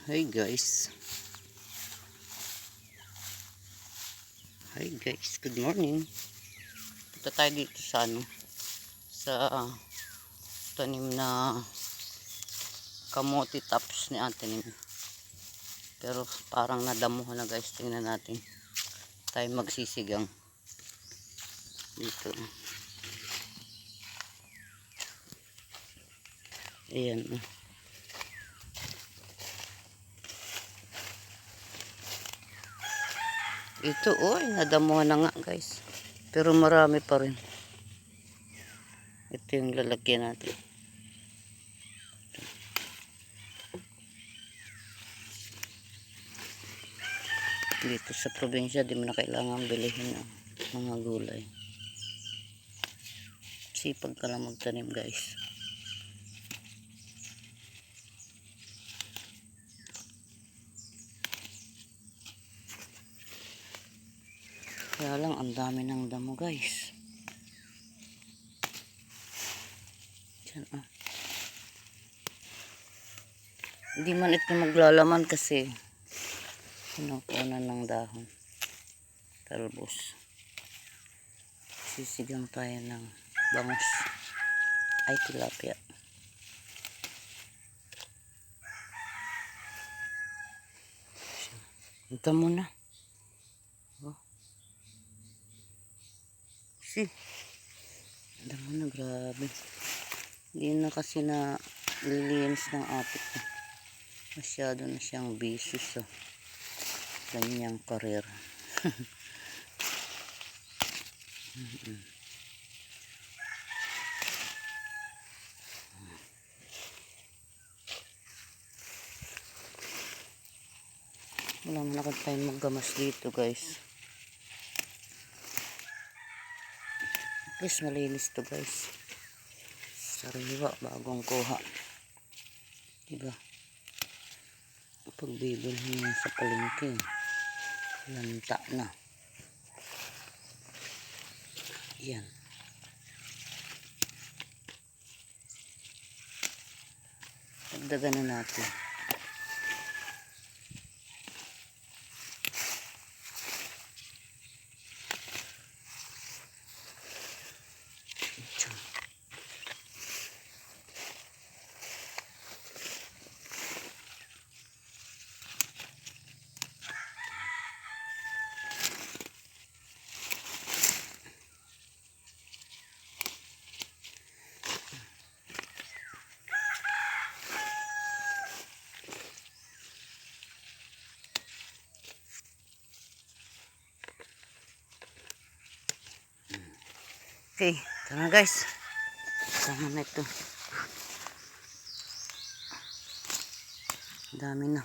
Hi guys. Hi guys, good morning. Punta tayo dito sa tanim na kamote tops ni Ate Nim. Pero parang nadamuhan na guys, tingnan natin. Tayo magsisigang dito. Ayan. Ito, nadamuhan na nga guys. Pero marami pa rin. Ito yung lalagyan natin. Dito sa probinsya, di mo na kailangan bilihin ng mga gulay. Sipag ka lang magtanim guys. Kaya lang, ang dami ng damo guys. Diyan, Hindi man ito maglalaman kasi pinupunan ng dahon. Talbos. Sisigang tayo ng bangus. Ay, tilapia. Ito muna. Ito muna, grabe. Hindi na kasi na lilinis ng ate ko. Masyado na siyang busy sa kanyang career. Wala man ako tayong maggamas dito guys. At least malinis to guys. Sariwa, bagong kuha. Diba? Pag bibilhin mo sa palengke, lanta na. Yan. Dagdagan na natin. Okay, ito na guys. Tama na ito. Dami na.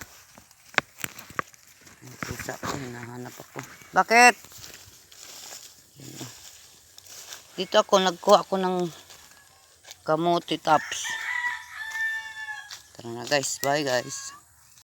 Ang pusa ko, hinahanap ako. Bakit? Dito nagkuha ako ng kamote tops. Tara na guys, bye guys.